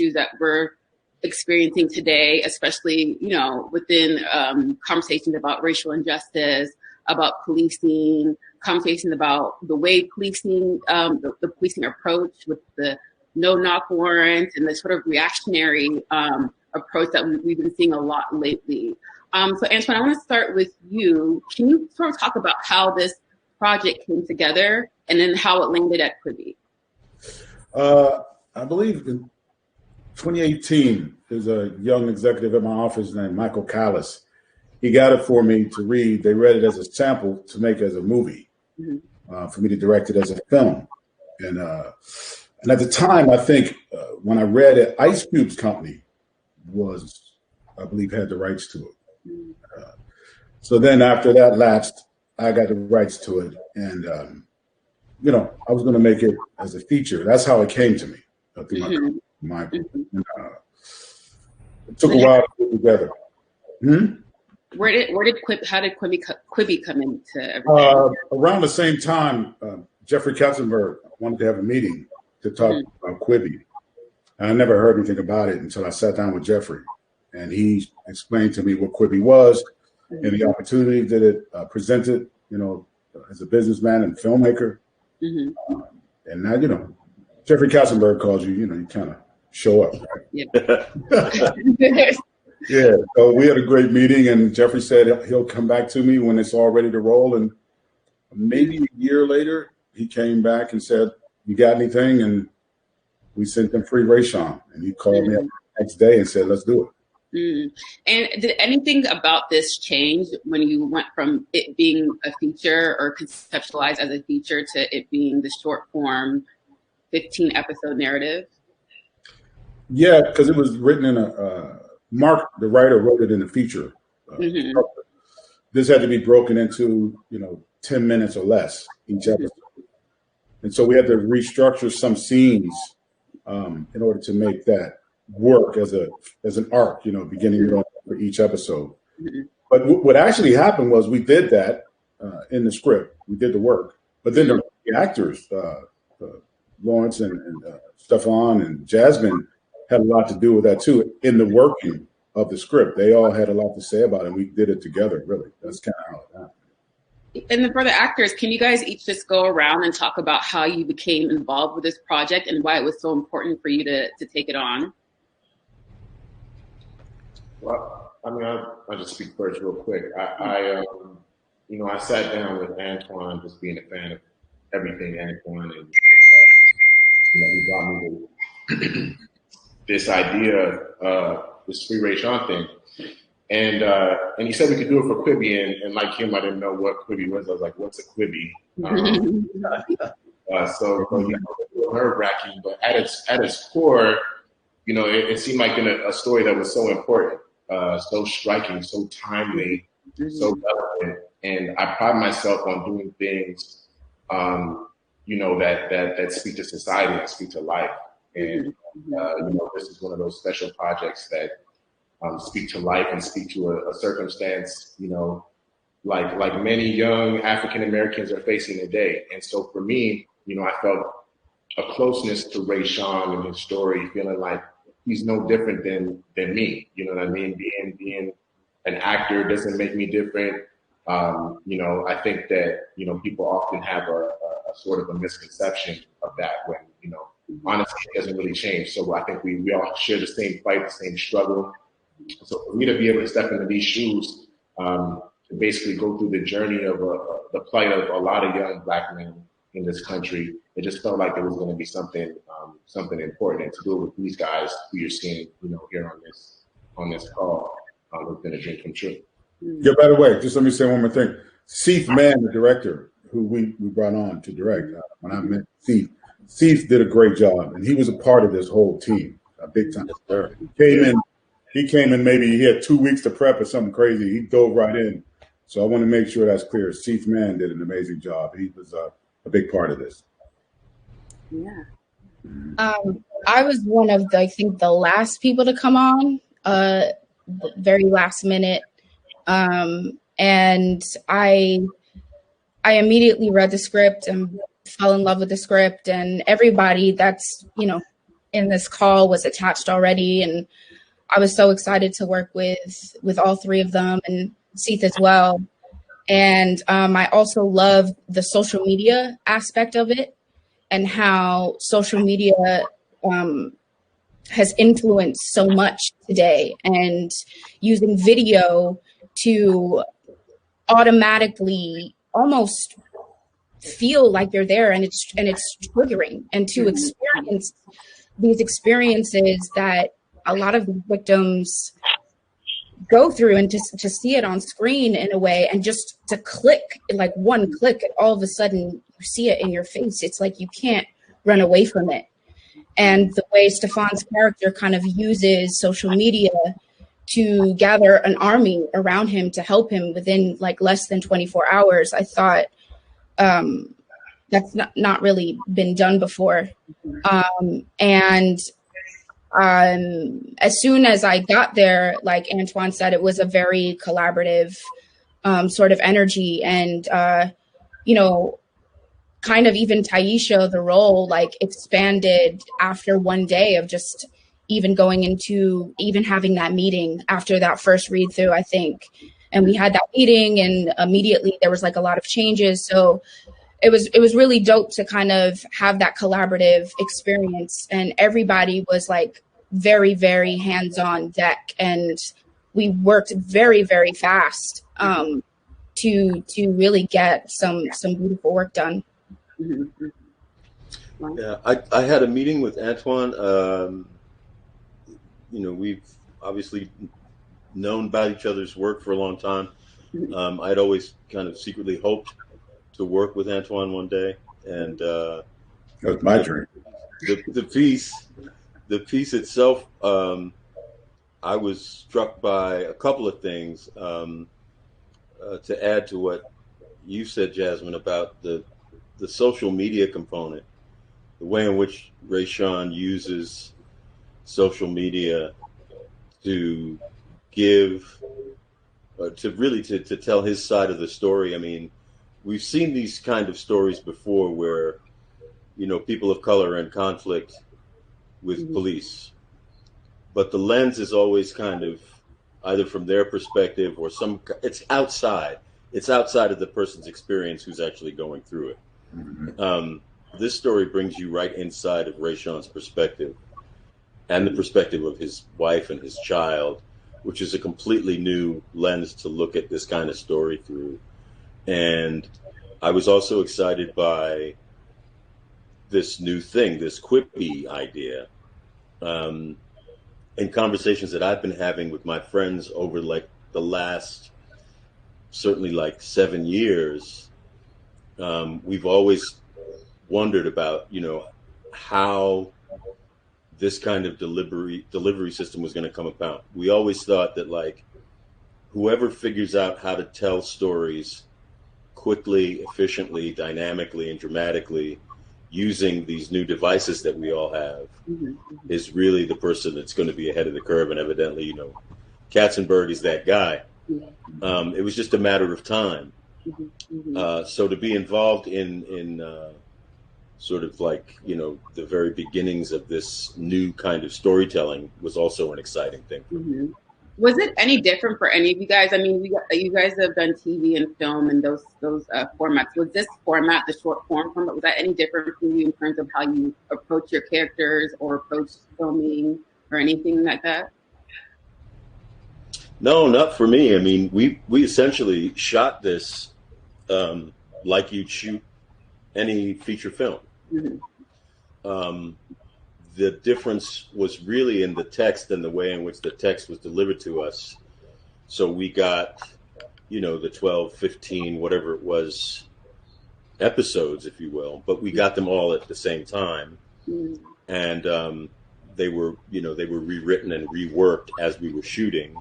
issues that we're experiencing today, especially, you know, within conversations about racial injustice, about policing, conversations about the way policing, the policing approach with the no-knock warrant and the sort of reactionary approach that we've been seeing a lot lately. So Antoine, I want to start with you. Can you sort of talk about how this project came together and then how it landed at Quibi? I believe in 2018, there's a young executive at my office named Michael Callis. He got it for me to read. They read it as a sample to make as a movie, for me to direct it as a film. And at the time, I think when I read it, Ice Cube's company was, I believe, had the rights to it. So then after that lapsed, I got the rights to it. And, you know, I was going to make it as a feature. That's how it came to me. Through my it took a while to put together. How did Quibi come into everything? Around the same time, Jeffrey Katzenberg wanted to have a meeting to talk about Quibi. I never heard anything about it until I sat down with Jeffrey, and he explained to me what Quibi was and the opportunity that it presented, you know, as a businessman and filmmaker. And now, you know, Jeffrey Katzenberg calls you, you know, you kind of show up, right? Yeah. Yeah, so we had a great meeting, and Jeffrey said he'll come back to me when it's all ready to roll. And maybe a year later, he came back and said, "You got anything?" And we sent him FreeRayshawn, and he called me up the next day and said, "Let's do it." And did anything about this change when you went from it being a feature or conceptualized as a feature to it being the short form 15-episode narrative? Yeah, because it was written in Mark, the writer, wrote it in a feature. This had to be broken into, you know, 10 minutes or less each episode. And so we had to restructure some scenes in order to make that work as an arc, you know, beginning for each episode. But what actually happened was we did that in the script. We did the work. But then the actors, Lawrence and Stefan and Jasmine, had a lot to do with that too in the working of the script. They all had a lot to say about it, and we did it together, really. That's kind of how it happened. And then for the actors, can you guys each just go around and talk about how you became involved with this project and why it was so important for you to take it on? Well, I mean, I'll just speak first real quick. I you know, I sat down with Antoine, just being a fan of everything Antoine, and you know, he brought me this idea, this FreeRayshawn thing, and he said we could do it for Quibi, and like him, I didn't know what Quibi was. I was like, "What's a Quibi?" So you know, nerve-wracking, but at its core, you know, it seemed like a story that was so important, so striking, so timely, so relevant, and I pride myself on doing things, you know, that speak to society, that speak to life. And you know, this is one of those special projects that speak to life and speak to a circumstance, you know, like many young African Americans are facing today. And so for me, you know, I felt a closeness to Rayshawn and his story, feeling like he's no different than me. You know what I mean? Being an actor doesn't make me different. You know, I think that, you know, people often have a sort of a misconception of that when, you know, honestly, it doesn't really change. So I think we all share the same fight, the same struggle. So for me to be able to step into these shoes, to basically go through the journey of the plight of a lot of young Black men in this country, it just felt like it was going to be something important. And to do it with these guys who you're seeing, you know, here on this call, it's been a dream come true. Yeah, by the way, just let me say one more thing. Seif Mann, the director, who we brought on to direct, when I met Seif did a great job, and he was a part of this whole team, big time. He came in, maybe he had 2 weeks to prep or something crazy. He dove right in. So I want to make sure that's clear. Seif Mann did an amazing job. He was a big part of this. Yeah. I was one of I think the last people to come on, very last minute. And I immediately read the script and fell in love with the script, and everybody that's, you know, in this call was attached already, and I was so excited to work with all three of them and Seath as well. And I also love the social media aspect of it and how social media has influenced so much today, and using video to automatically almost feel like you're there, and it's triggering, and to experience these experiences that a lot of the victims go through, and to see it on screen in a way, and just to click, like one click, and all of a sudden you see it in your face. It's like you can't run away from it. And the way Stefan's character kind of uses social media to gather an army around him to help him within like less than 24 hours, I thought that's not really been done before. And as soon as I got there, like Antoine said, it was a very collaborative sort of energy. And, you know, kind of even Taisha, the role, like expanded after one day of just even going into even having that meeting after that first read through, I think. And we had that meeting, and immediately there was like a lot of changes. So it was really dope to kind of have that collaborative experience, and everybody was like very, very hands-on deck, and we worked very, very fast to really get some beautiful work done. Yeah, I had a meeting with Antoine. You know, we've obviously known about each other's work for a long time. I'd always kind of secretly hoped to work with Antoine one day, and that was my dream. The piece itself, I was struck by a couple of things. To add to what you said, Jasmine, about the social media component, the way in which Rayshawn uses social media to give, to tell his side of the story. I mean, we've seen these kind of stories before where, you know, people of color are in conflict with police, but the lens is always kind of either from their perspective or it's outside of the person's experience who's actually going through it. This story brings you right inside of Rayshawn's perspective and the perspective of his wife and his child, which is a completely new lens to look at this kind of story through. And I was also excited by this new thing, this Quippy idea. In conversations that I've been having with my friends over like the last, certainly like 7 years, we've always wondered about, you know, how this kind of delivery system was going to come about. We always thought that like whoever figures out how to tell stories quickly, efficiently, dynamically, and dramatically using these new devices that we all have is really the person that's going to be ahead of the curve. And evidently, you know, Katzenberg is that guy. It was just a matter of time. So to be involved in sort of like, you know, the very beginnings of this new kind of storytelling was also an exciting thing for me. Was it any different for any of you guys? I mean, you guys have done TV and film and those formats. Was this format, the short form format, was that any different for you in terms of how you approach your characters or approach filming or anything like that? No, not for me. I mean, we essentially shot this like you'd shoot any feature film. The difference was really in the text and the way in which the text was delivered to us. So we got, you know, the 12, 15, whatever it was, episodes, if you will, but we got them all at the same time. And they were rewritten and reworked as we were shooting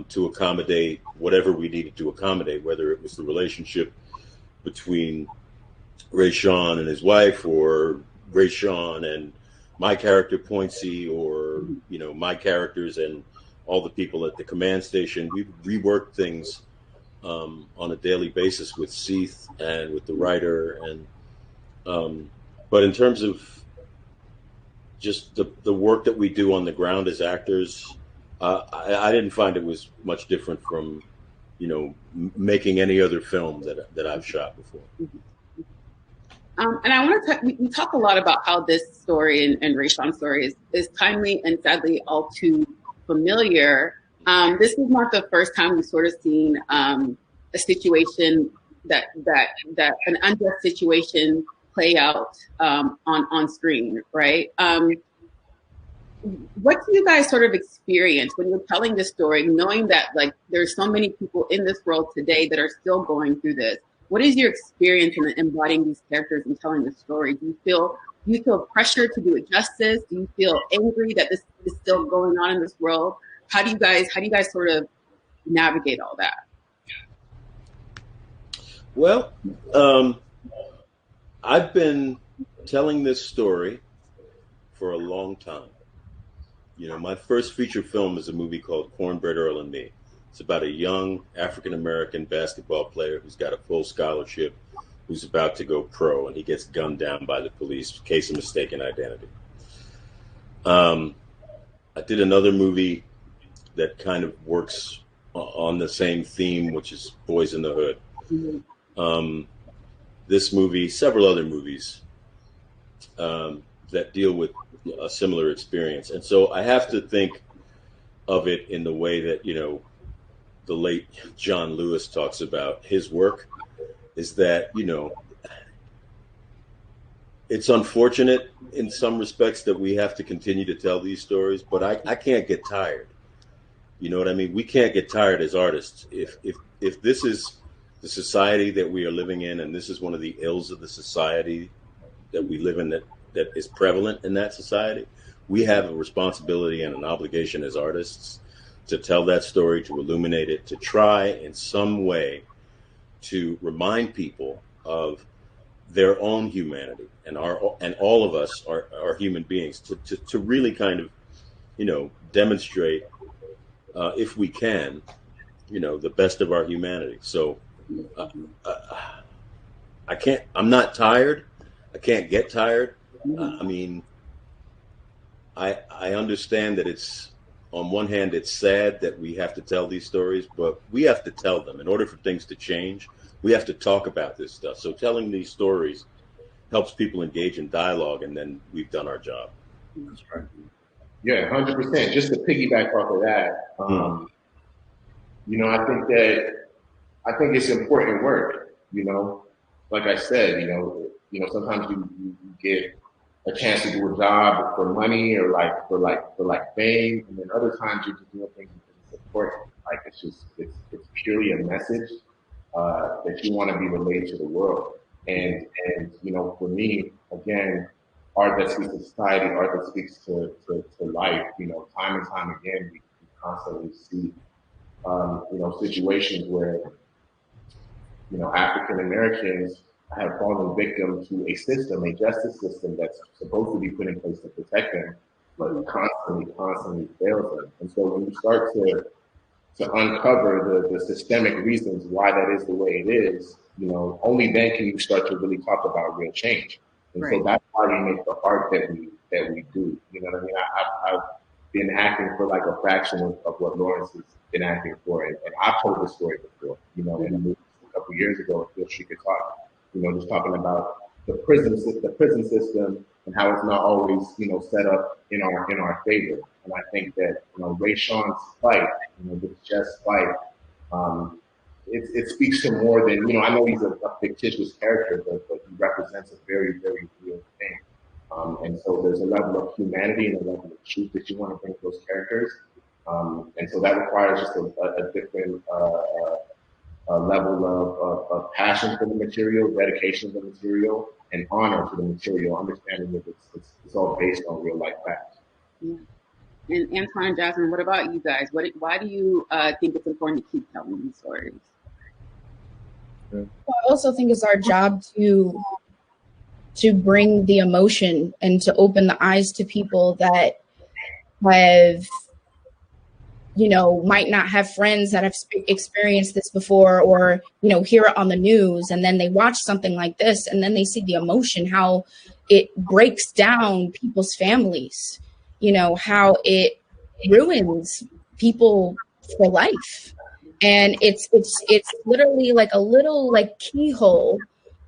to accommodate whatever we needed to accommodate, whether it was the relationship between Rayshawn and his wife, or Rayshawn and my character Pointsy, or, you know, my characters and all the people at the command station. We reworked things on a daily basis with Seath and with the writer. And but in terms of just the work that we do on the ground as actors, I didn't find it was much different from, making any other film that I've shot before. And I want to we talk a lot about how this story and Rayshawn's story is timely and sadly all too familiar. This is not the first time we've sort of seen a situation that an unjust situation play out on screen, right? What do you guys sort of experience when you're telling this story, knowing that like there's so many people in this world today that are still going through this? What is your experience in embodying these characters and telling the story? Do you feel pressure to do it justice? Do you feel angry that this is still going on in this world? How do you guys sort of navigate all that? Well, I've been telling this story for a long time. My first feature film is a movie called Cornbread Earl and Me. It's about a young African-American basketball player who's got a full scholarship, who's about to go pro, and he gets gunned down by the police, case of mistaken identity. I did another movie that kind of works on the same theme, which is Boys in the Hood. Mm-hmm. This movie, several other movies that deal with a similar experience. And so I have to think of it in the way that, the late John Lewis talks about his work, is that, it's unfortunate in some respects that we have to continue to tell these stories, but I can't get tired. You know what I mean? We can't get tired as artists. If this is the society that we are living in, and this is one of the ills of the society that we live in that is prevalent in that society, we have a responsibility and an obligation as artists to tell that story, to illuminate it, to try in some way to remind people of their own humanity and all of us are human beings, to really kind of, demonstrate, if we can, the best of our humanity. So I'm not tired. I can't get tired. I understand that it's, on one hand, it's sad that we have to tell these stories, but we have to tell them. In order for things to change, we have to talk about this stuff. So telling these stories helps people engage in dialogue, and then we've done our job. That's right. Yeah, 100%. Just to piggyback off of that, I think it's important work. Like I said, sometimes you get a chance to do a job for money or for fame, and then other times you're just doing things because it's important. Like it's purely a message that you want to be relayed to the world. And for me, again, art that speaks to society, art that speaks to life. Time and time again, we constantly see situations where African Americans have fallen victim to a system, a justice system that's supposed to be put in place to protect them, but constantly fails them. And so when you start to uncover the systemic reasons why that is the way it is, only then can you start to really talk about real change. And right. So that's why we make the art that we do. You know what I mean? I've been acting for like a fraction of what Lawrence has been acting for, and I've told this story before. In a movie a couple years ago, Feel She Could Talk. Just talking about the prison system and how it's not always, set up in our favor. And I think that, Rayshawn's fight, this just fight, it speaks to more than, I know he's a fictitious character, but he represents a very, very real thing. And so there's a level of humanity and a level of truth that you want to bring to those characters. And so that requires just a different level of passion for the material, dedication to the material, and honor to the material, understanding that it's all based on real life facts. Yeah. And Antoine and Jasmine, what about you guys? Why do you think it's important to keep telling these stories? Well, I also think it's our job to bring the emotion and to open the eyes to people that have, might not have friends that have experienced this before, or, hear it on the news, and then they watch something like this and then they see the emotion, how it breaks down people's families, you know, how it ruins people for life. And it's literally like a little like keyhole.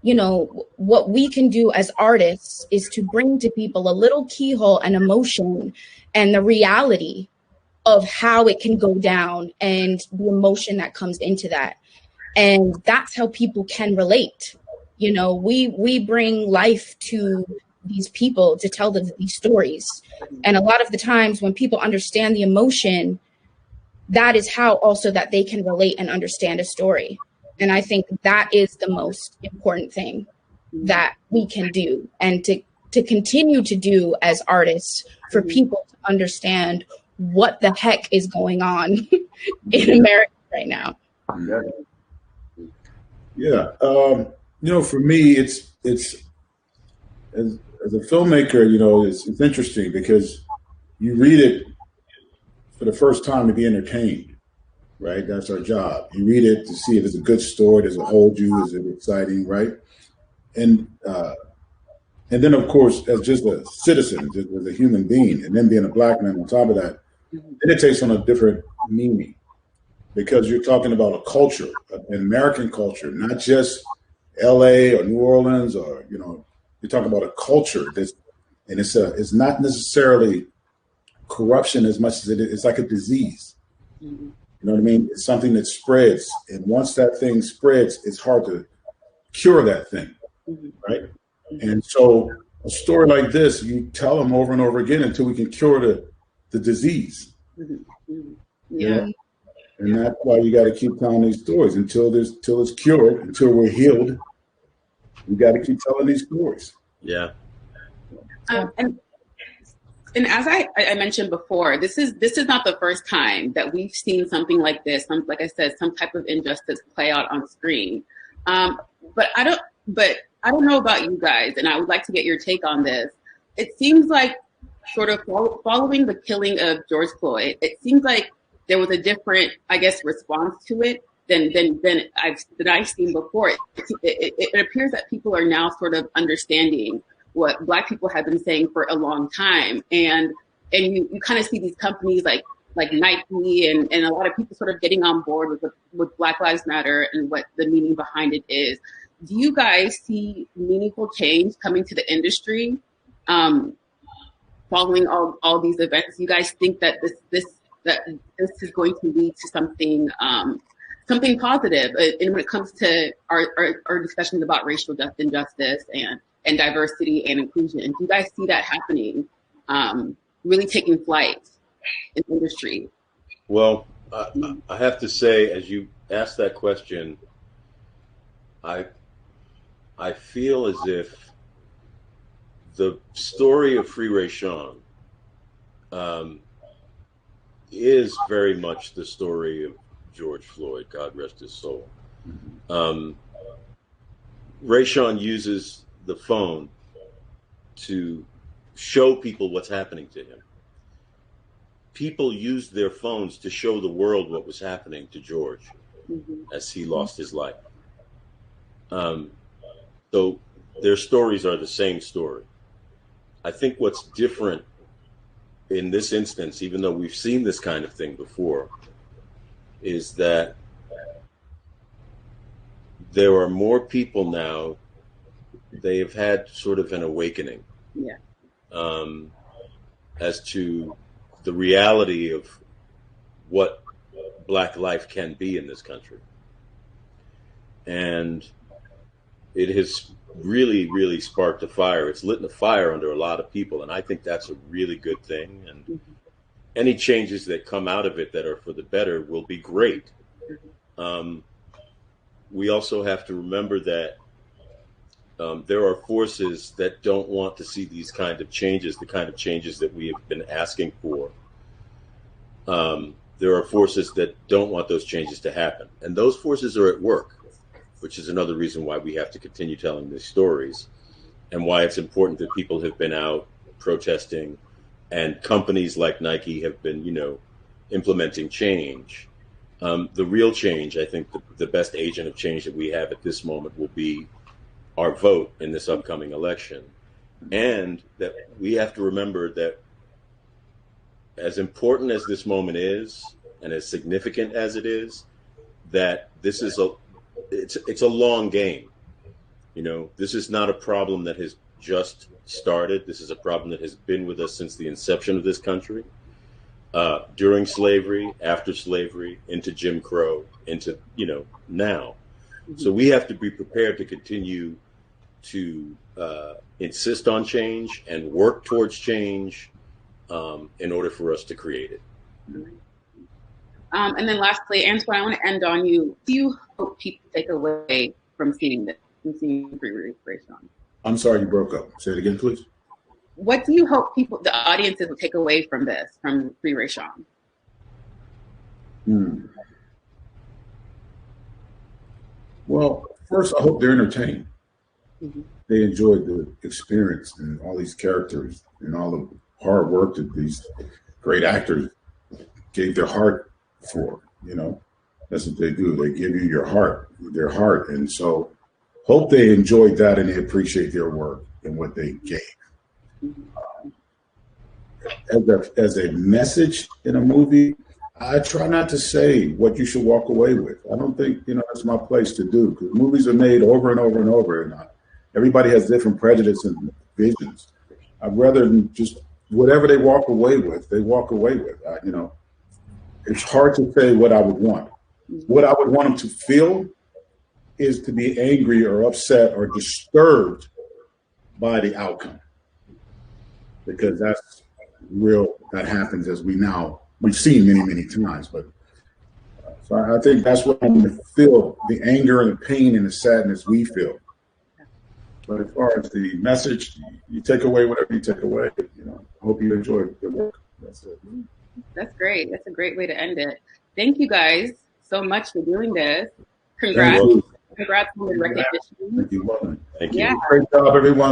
You know, what we can do as artists is to bring to people a little keyhole and emotion and the reality of how it can go down and the emotion that comes into that. And that's how people can relate. You know, we bring life to these people to tell them these stories. And a lot of the times when people understand the emotion, that is how also that they can relate and understand a story. And I think that is the most important thing that we can do and to continue to do as artists for people to understand what the heck is going on in America right now. Yeah. You know, for me, it's as a filmmaker, you know, it's interesting because you read it for the first time to be entertained, right? That's our job. You read it to see if it's a good story, does it hold you, is it exciting, right? And then, of course, as just a citizen, just as a human being, and then being a Black man on top of that, then it takes on a different meaning because you're talking about a culture, an American culture, not just L.A. or New Orleans, or, you know, you're talking about a culture that's, and it's not necessarily corruption as much as it's like a disease. You know what I mean? It's something that spreads, and once that thing spreads, it's hard to cure that thing, right? And so a story like this, you tell them over and over again until we can cure the disease. Yeah. And that's why you got to keep telling these stories until it's cured, until we're healed. We got to keep telling these stories. Yeah. And as I mentioned before, this is not the first time that we've seen something like this. Like I said, some type of injustice play out on screen. But I don't know about you guys, and I would like to get your take on this. It seems like sort of following the killing of George Floyd, it seems like there was a different, I guess, response to it than I've seen before. It appears that people are now sort of understanding what Black people have been saying for a long time, and you kind of see these companies like Nike and a lot of people sort of getting on board with Black Lives Matter and what the meaning behind it is. Do you guys see meaningful change coming to the industry following all these events? Do you guys think that this is going to lead to something positive? And when it comes to our discussions about racial injustice and diversity and inclusion, do you guys see that happening, really taking flight in the industry? Well, I have to say, as you asked that question, I feel as if the story of FreeRayshawn is very much the story of George Floyd, God rest his soul. Rayshawn uses the phone to show people what's happening to him. People used their phones to show the world what was happening to George as he lost his life. So their stories are the same story. I think what's different in this instance, even though we've seen this kind of thing before, is that there are more people now. They have had sort of an awakening as to the reality of what Black life can be in this country. And it has really, really sparked a fire. It's lit a fire under a lot of people, and I think that's a really good thing. And any changes that come out of it that are for the better will be great. We also have to remember that there are forces that don't want to see these kind of changes, the kind of changes that we have been asking for. There are forces that don't want those changes to happen. And those forces are at work, which is another reason why we have to continue telling these stories and why it's important that people have been out protesting and companies like Nike have been, implementing change. The real change, I think the best agent of change that we have at this moment will be our vote in this upcoming election. and that we have to remember that as important as this moment is and as significant as it is, that this is it's a long game. You know, this is not a problem that has just started. This is a problem that has been with us since the inception of this country, during slavery, after slavery, into Jim Crow, into, you know, now. So we have to be prepared to continue to insist on change and work towards change in order for us to create it. And then lastly, Antoine, I want to end on you. Do you hope people take away from seeing this, from seeing FreeRayshawn? I'm sorry, you broke up. Say it again, please. What do you hope people, the audiences, will take away from this, from FreeRayshawn? Well, first, I hope they're entertained. They enjoyed the experience and all these characters and all the hard work that these great actors gave their heart for. You know, that's what they do. They give you your heart, their heart. And so hope they enjoyed that and they appreciate their work and what they gave. As a message in a movie, I try not to say what you should walk away with. I don't think, you know, that's my place to do, because movies are made over and over and over, and everybody has different prejudices and visions. I'd rather just whatever they walk away with, they walk away with. You know, it's hard to say what I would want. What I would want them to feel is to be angry or upset or disturbed by the outcome, because that's real. That happens, as we've seen many times. But so I think that's what I'm going to feel: the anger and the pain and the sadness we feel. But as far as the message, you take away whatever you take away. You know, I hope you enjoy the work. That's it. That's great. That's a great way to end it. Thank you guys so much for doing this. Congrats. Congrats on the recognition. Thank you. Thank you. Yeah. Great job, everyone.